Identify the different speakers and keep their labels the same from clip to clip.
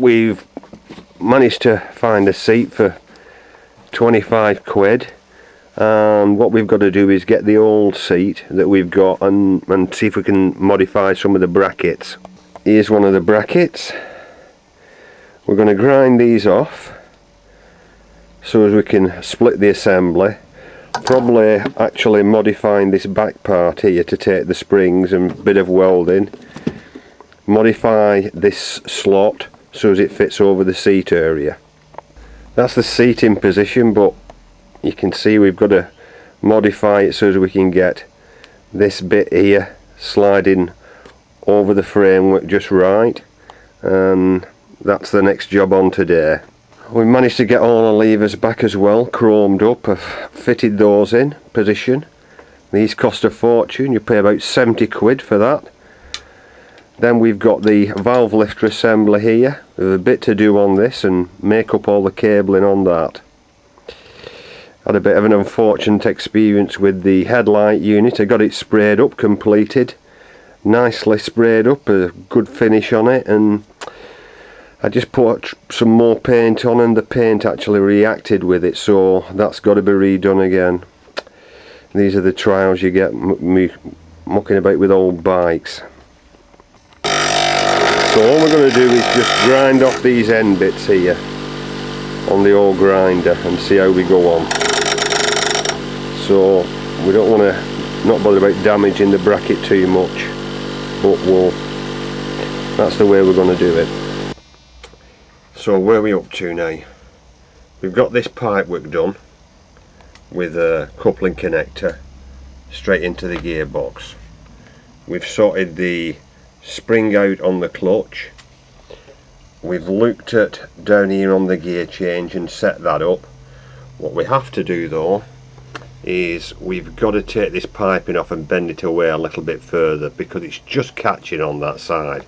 Speaker 1: we've managed to find a seat for 25 quid, and what we've got to do is get the old seat that we've got and see if we can modify some of the brackets. Here's one of the brackets. We're going to grind these off so as we can split the assembly, probably actually modifying this back part here to take the springs and a bit of welding, modify this slot so as it fits over the seat area. That's the seating position, but you can see we've got to modify it so as we can get this bit here sliding over the framework just right, and that's the next job on today. We managed to get all the levers back as well, chromed up. I've fitted those in position. These cost a fortune, you pay about 70 quid for that. Then we've got the valve lifter assembly here. There's a bit to do on this and make up all the cabling on that. Had a bit of an unfortunate experience with the headlight unit. I got it sprayed up, completed, nicely sprayed up, a good finish on it, and I just put some more paint on and the paint actually reacted with it, so that's got to be redone again. These are the trials you get mucking about with old bikes. So all we're going to do is just grind off these end bits here on the old grinder and see how we go on. So we don't want to not bother about damaging the bracket too much, but that's the way we're going to do it. So where are we up to now? We've got this pipe work done with a coupling connector straight into the gearbox. We've sorted the spring out on the clutch. We've looked at down here on the gear change and set that up. What we have to do though is we've got to take this piping off and bend it away a little bit further because it's just catching on that side.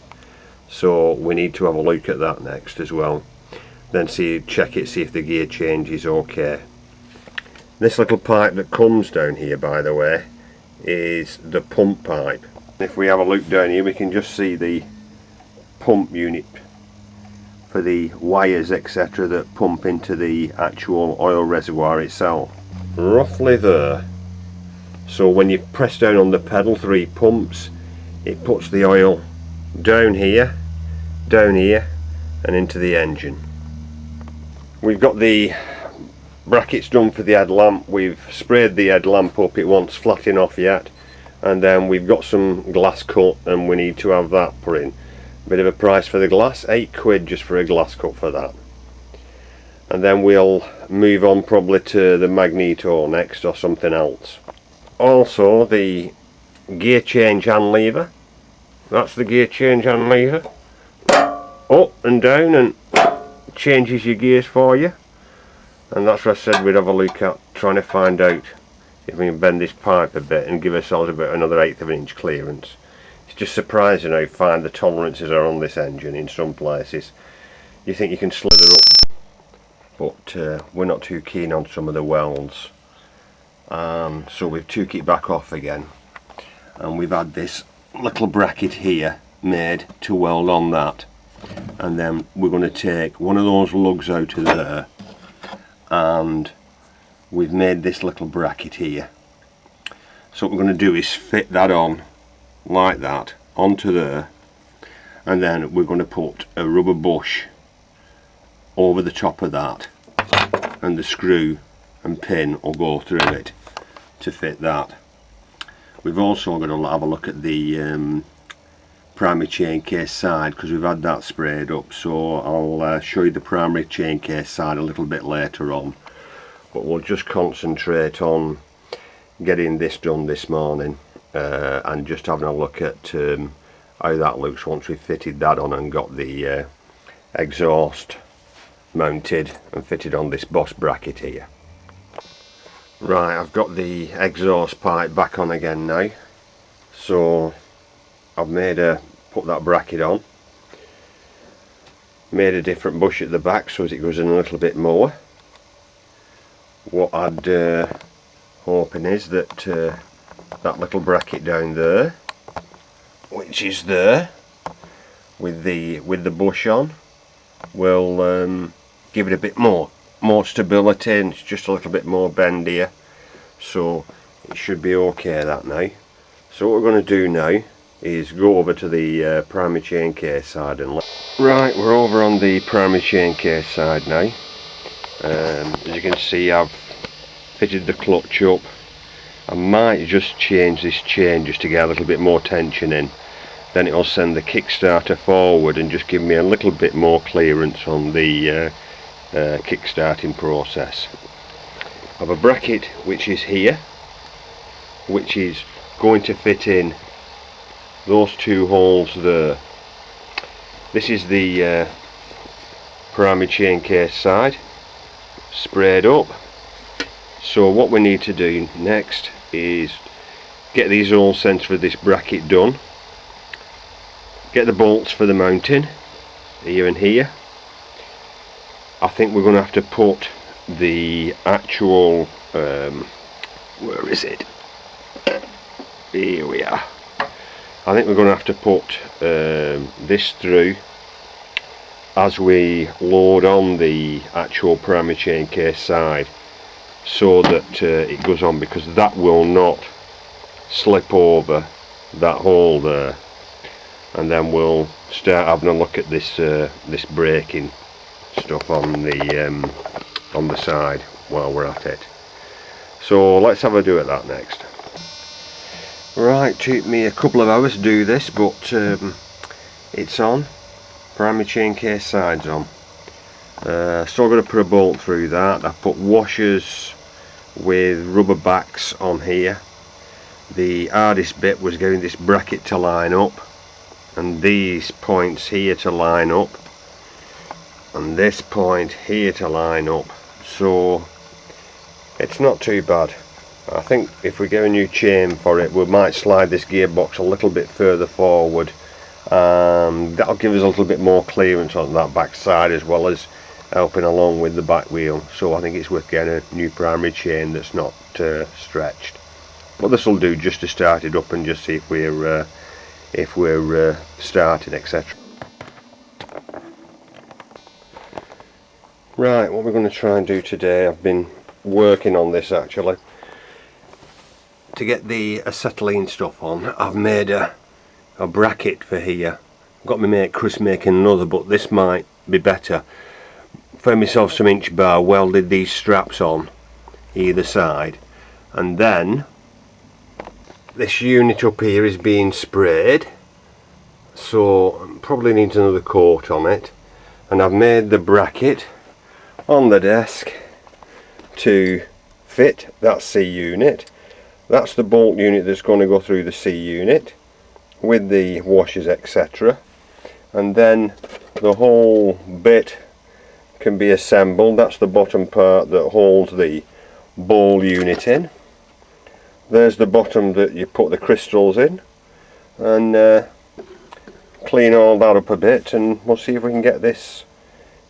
Speaker 1: So we need to have a look at that next as well. Then check it, see if the gear change is okay. This little pipe that comes down here, by the way, is the pump pipe. If we have a look down here, we can just see the pump unit for the wires etc. that pump into the actual oil reservoir itself. Roughly there. So when you press down on the pedal, 3 pumps, it puts the oil down here, and into the engine. We've got the brackets done for the headlamp. We've sprayed the headlamp up, it wants flattening off yet, and then we've got some glass cut and we need to have that put in. Bit of a price for the glass, 8 quid just for a glass cut for that. And then we'll move on probably to the magneto next or something else. Also the gear change hand lever. That's the gear change hand lever. Up and down and changes your gears for you. And that's what I said we'd have a look at, trying to find out if we can bend this pipe a bit and give ourselves about another 1/8 of an inch clearance. It's just surprising how fine the tolerances are on this engine in some places. You think you can slither up, but we're not too keen on some of the welds. So we've took it back off again, and we've had this little bracket here made to weld on that, and then we're going to take one of those lugs out of there, and we've made this little bracket here. So what we're going to do is fit that on like that onto there, and then we're going to put a rubber bush over the top of that, and the screw and pin will go through it to fit that. We've also got to have a look at the primary chain case side, because we've had that sprayed up, so I'll show you the primary chain case side a little bit later on, but we'll just concentrate on getting this done this morning, and just having a look at how that looks once we've fitted that on and got the exhaust mounted and fitted on this Boss bracket here. Right, I've got the exhaust pipe back on again now, so I've put that bracket on, made a different bush at the back so as it goes in a little bit more. What I'd hoping is that that little bracket down there, which is there with the bush on, will give it a bit more stability, and it's just a little bit more bendier, so it should be okay that now. So what we're going to do now is go over to the primary chain case side and right, we're over on the primary chain case side now. As you can see, I've fitted the clutch up. I might just change this chain just to get a little bit more tension in, then it'll send the kickstarter forward and just give me a little bit more clearance on the kickstarting process. I have a bracket which is here, which is going to fit in those two holes there. This is the primary chain case side, sprayed up. So what we need to do next is get these hole centers for this bracket done, get the bolts for the mounting here and here. I think we're going to have to put the actual where is it? Here we are. I think we're going to have to put this through as we load on the actual primary chain case side, so that it goes on, because that will not slip over that hole there. And then we'll start having a look at this this braking stuff on the side while we're at it. So let's have a do at that next. Right, took me a couple of hours to do this, but it's on. Primary chain case side's on. Still got to put a bolt through that. I put washers with rubber backs on here. The hardest bit was getting this bracket to line up, and these points here to line up, and this point here to line up. So it's not too bad. I think if we get a new chain for it, we might slide this gearbox a little bit further forward. That'll give us a little bit more clearance on that back side, as well as helping along with the back wheel. So I think it's worth getting a new primary chain that's not stretched. But this will do just to start it up and just see if we're starting, etc. Right, what we're going to try and do today, I've been working on this actually to get the acetylene stuff on. I've made a bracket for here. I've got my mate Chris making another, but this might be better. Found myself some inch bar, welded these straps on either side, and then this unit up here is being sprayed, so probably needs another coat on it. And I've made the bracket on the desk to fit that C unit. That's the bolt unit that's going to go through the C unit with the washers, etc. And then the whole bit can be assembled. That's the bottom part that holds the bowl unit in. There's the bottom that you put the crystals in, and clean all that up a bit, and we'll see if we can get this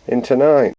Speaker 1: in tonight.